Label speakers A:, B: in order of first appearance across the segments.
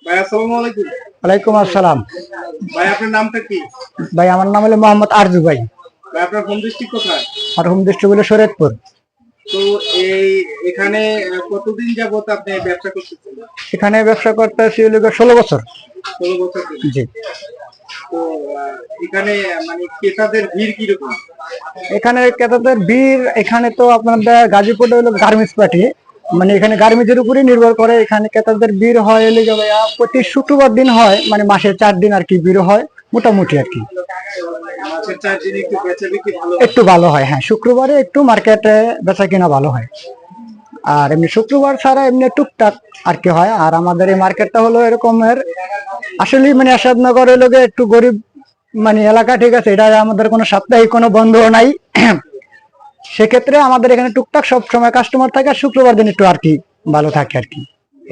A: ভাই আসসালামু আলাইকুম।
B: ওয়ালাইকুম আসসালাম।
A: ভাই আপনার নামটা কি?
B: ভাই আমার নাম হলো মোহাম্মদ আরজু ভাই।
A: ভাই আপনার হোম ডিস্ট্রিক্ট কোথায়?
B: আমার হোম ডিস্ট্রিক্ট হলো শরীয়তপুর।
A: তো এই এখানে কতদিন যাবত আপনি ব্যবসা করতেছেন?
B: এখানে ব্যবসা করতেছি হলো 16 বছর।
A: 16 বছর ধরে।
B: জি।
A: তো এখানে মানে ক্রেতাদের ভিড় কিরকম?
B: এখানে ক্রেতাদের ভিড়, এখানে তো আপনাদের গাজীপুরে হলো গার্মেন্টস পার্টি, মানে এখানে গার্মেন্টসের উপরে নির্ভর করে। এখানে ক্রেতাদের ভিড় হয় হলে ভাইয়া প্রতি শুক্রবার দিন হয়, মানে মাসে 4 দিন আর কি ভিড় হয় মোটামুটি আর কি।
A: মাসের 4 দিন একটু বেচা বিক্রি ভালো
B: একটু ভালো হয়, হ্যাঁ শুক্রবারে একটু মার্কেটে বেচা কিনা ভালো হয়। আর এমনি শুক্রবার ছাড়া এমনি টুকটাক আর কি হয়। আর আমাদের এই মার্কেটটা হলো এরকমের, আসলে মানে আসাদনগর হলো একটু গরিব মানে এলাকা, ঠিক আছে। এটা আমাদের কোনো সাপ্তাহিক কোনো বন্ধ নাই। সেক্ষেত্রে আমাদের এখানে টুকটাক সব সময় কাস্টমার থাকে, আর শুক্রবার দিন একটু আর কি ভালো থাকে আর কি,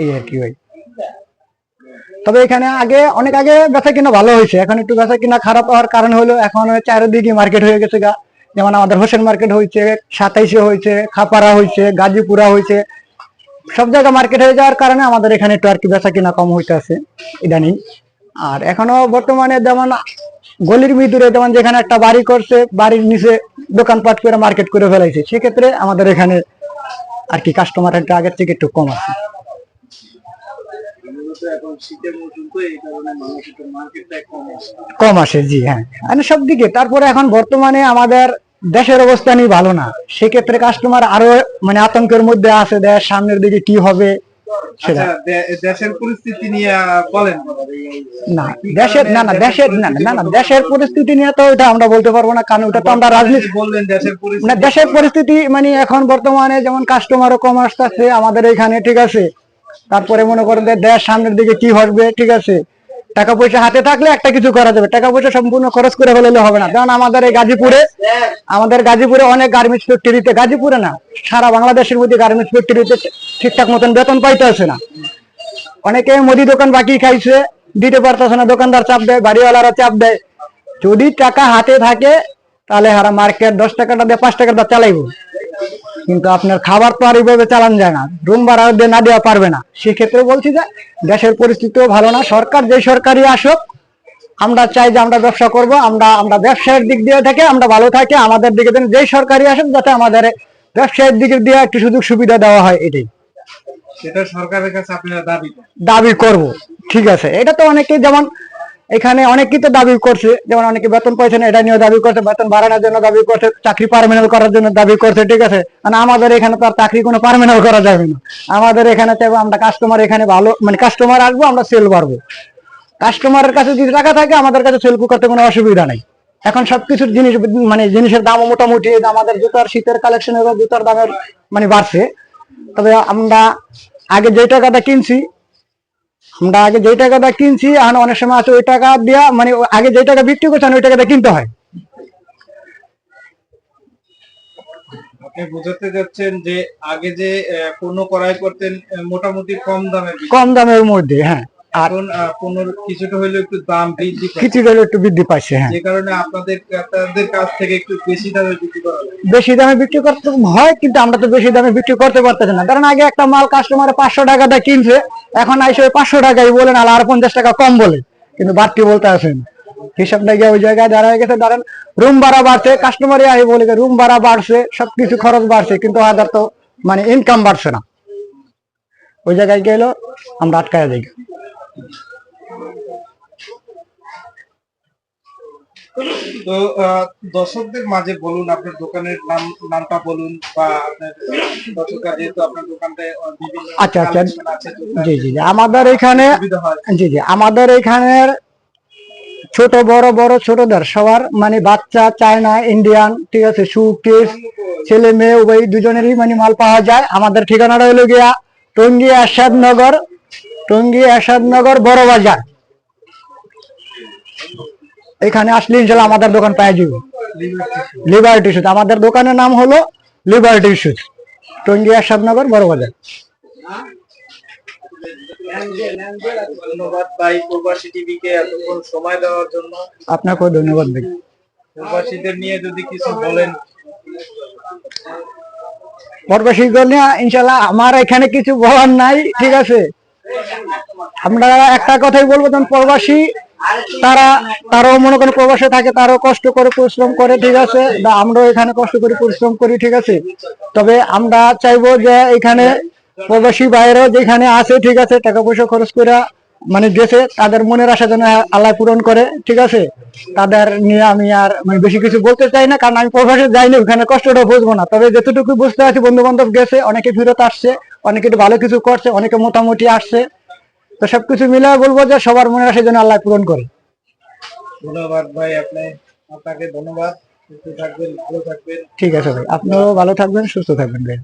B: এই আর কি ভাই। তবে এখানে আগে অনেক আগে বেচা কিনা ভালো হয়েছে, এখন একটু বেচা কিনা খারাপ হওয়ার কারণ হলো এখন চারিদিকে মার্কেট হয়ে গেছে গা। যেমন আমাদের হোসেন মার্কেট হয়েছে, 27-এ হয়েছে, খাপাড়া হয়েছে, গাজীপুরা হয়েছে, সব জায়গায় মার্কেট হয়ে যাওয়ার কারণে আমাদের এখানে একটু আর কি বেচা কিনা কম হইতে আছে ইদানিং। আর এখনো বর্তমানে যেমন গলির ভিতরে যেমন যেখানে একটা বাড়ি করছে, বাড়ির নিচে দোকানপাট করে মার্কেট করে ফেলাইছে, সেক্ষেত্রে আমাদের এখানে আর কি কাস্টমার একটু আগের থেকে একটু কম আছে। কম আসে, জি হ্যাঁ, মানে সব দিকে। তারপরে এখন বর্তমানে আমাদের দেশের অবস্থা নিয়ে ভালো না, সেক্ষেত্রে কাস্টমার আরো মানে আতঙ্কের মধ্যে আছে, দেশ সামনের দিকে কি হবে সেটা।
A: দেশের পরিস্থিতি নিয়ে বলেন।
B: না দেশের না না দেশের না না না দেশের পরিস্থিতি নিয়ে তো ওটা আমরা বলতে পারবো না, কারণ ওটা তো আমরা রাজনীতি
A: বললেন।
B: দেশের পরিস্থিতি মানে এখন বর্তমানে যেমন কাস্টমারও কম আসতেছে আমাদের এখানে, ঠিক আছে। তারপরে মনে করেন যে দেশ সামনের দিকে কি হবে, ঠিক আছে। টাকা পয়সা হাতে থাকলে একটা কিছু করা যাবে, টাকা পয়সা সম্পূর্ণ খরচ করে ফেললে হবে না। কারণ আমাদের এই গাজীপুরে অনেক গার্মেন্টস ফ্যাক্টরিতে, গাজীপুরে না সারা বাংলাদেশের মধ্যে গার্মেন্টস ফ্যাক্টরিতে ঠিকঠাক মতন বেতন পাইতে আছে না। অনেকে মুদি দোকান বাকি খাইছে, দিতে পারতেছে না, দোকানদার চাপ দেয়, বাড়িওয়ালারা চাপ দেয়। যদি টাকা হাতে থাকে তাহলে হারা মার্কেট 10 টাকাটা দিয়ে 5 টাকাটা চালাইবো, কিন্তু আপনার খাবার তো আর এইভাবে চালান যায় না, রুম ভাড়া দিয়ে না দেওয়া পারবে না। সেক্ষেত্রে বলছি যে দেশের পরিস্থিতিও ভালো না, সরকার যে সরকারি আসুক, আমরা চাই যে আমরা ব্যবসা করব, আমরা ব্যবসায়ের দিক দিয়ে থেকে আমরা ভালো থাকি, আমাদের দিকে যে সরকারি আসুক যাতে আমাদের ব্যবসায়ের দিকে দিয়ে একটু সুযোগ সুবিধা দেওয়া হয়, এটাই
A: সেটা সরকারের কাছে আপনারা
B: দাবি করব। ঠিক আছে, এটা তো অনেকে যেমন এখানে অনেকেই তো দাবি করছে, যেমন অনেকে বেতন পাইছে না এটা নিয়ে দাবি করছে, বেতন বাড়ানোর জন্য দাবি করছে, চাকরি পার্মানেন্ট করার জন্য দাবি করছে, ঠিক আছে। মানে আমাদের এখানে তো আর চাকরি কোনো পার্মানেন্ট করা যাবে না। আমাদের এখানে চাইবো আমরা কাস্টমার এখানে ভালো, মানে কাস্টমার আসবো, আমরা সেল বাড়বো। কাস্টমারের কাছে যদি টাকা থাকে আমাদের কাছে সেল করতে কোনো অসুবিধা নাই। এখন সবকিছুর জিনিস মানে জিনিসের দামও মোটামুটি আমাদের জুতার শীতের কালেকশনের জুতার দামের মানে বাড়ছে। তবে আমরা আগে যে টাকাটা কিনছি এখন অনেক সময় আছে ওই টাকা দিয়া, মানে আগে যে টাকা বিক্রি করছেন ওই টাকাটা কিনতে হয়।
A: আপনি বোঝাতে যাচ্ছেন যে আগে যে পণ্য ক্রয় করতেন মোটামুটি কম দামের
B: মধ্যে, হ্যাঁ।
A: এখন পণ্যের কিছুটা হইলেও একটু দাম
B: একটু বৃদ্ধি পাইছে, হ্যাঁ।
A: যে কারণে আপনাদের ক্রেতাদের কাছ থেকে একটু বেশি দামে বিক্রি করা হয়।
B: বেশি দামে বিক্রি করতে হয়, কিন্তু আমরা তো বেশি দামে বিক্রি করতে পারতেছি না। কারণ আগে একটা মাল কাস্টমারে 500 টাকাটা কিনছে, এখন আইসে 500 টাকাই বলে না, আর 50 টাকা কম বলে, কিন্তু বাড়তি বলতে আসেন। হিসাবটা গিয়ে ওই জায়গায় দাঁড়ায় গেছে। ধরেন রুম ভাড়া বাড়ছে, কাস্টমারই আই বলে রুম ভাড়া বাড়ছে, সবকিছু খরচ বাড়ছে, কিন্তু হাজার তো মানে ইনকাম বাড়ছে না। ওই জায়গায় গেলো আমরা আটকায় যাই।
A: তো দর্শকদের মাঝে বলুন আপনার দোকানের নামটা বলুন, বা আপনার দর্শকরা যেহেতু আপনার দোকানটা বিভিন্ন
B: আচ্ছা জি জি আমাদের এখানে আমাদের এখানের ছোট বড় ছোটদের সবার মানে বাচ্চা, চায়না, ইন্ডিয়ান, ঠিক আছে, সুকেস, ছেলে মেয়ে উভয় দুজনেরই মানে মাল পাওয়া যায়। আমাদের ঠিকানাটা হলো গিয়া টঙ্গী আসাদনগর বড় বাজার। এখানে আসলে ইনশাআল্লাহ আমাদের দোকান পাওয়া যাবে। লিবার্টি শুজ, আমাদের দোকানের নাম হলো লিবার্টি শুজ, টঙ্গী আসাদনগর বড় বাজার।
A: ধন্যবাদ ভাই প্রবাসী টিভিকে এতক্ষণ সময় দেওয়ার জন্য।
B: আপনাকেও ধন্যবাদ ভাই।
A: প্রবাসীদের নিয়ে যদি কিছু বলেন।
B: প্রবাসীদের নিয়ে ইনশাআল্লাহ আমার এখানে কিছু বলার নাই, ঠিক আছে। আমরা একটা কথাই বলবো, যেমন প্রবাসী তারাও মনে করেন প্রবাসে থাকে, তারাও কষ্ট করে পরিশ্রম করে, ঠিক আছে, বা আমরাও এখানে কষ্ট করে পরিশ্রম করি, ঠিক আছে। তবে আমরা চাইবো যে এখানে প্রবাসী বাইরেও যেখানে আছে, ঠিক আছে, টাকা পয়সা খরচ করে মানে গেছে, তাদের মনের আশা যেন আল্লাহ পূরণ করে, ঠিক আছে। তাদের নিয়ে আমি আর মানে বেশি কিছু বলতে চাই না, কারণ আমি প্রবাসে যাইনি, ওখানে কষ্টটা বুঝবো না। তবে যতটুকু বুঝতে আছি, বন্ধু বান্ধব গেছে, অনেকে ফেরত আসছে, অনেকে একটু ভালো কিছু করছে, অনেকে মোটামুটি আসছে। তো সবকিছু মিলে বলবো যে সবার মনের আশা যেন আল্লাহ পূরণ করে।
A: ধন্যবাদ ভাই, আপনাকে ধন্যবাদ। সুস্থ থাকবেন, ভালো থাকবেন।
B: ঠিক আছে ভাই, আপনিও ভালো থাকবেন, সুস্থ থাকবেন ভাই।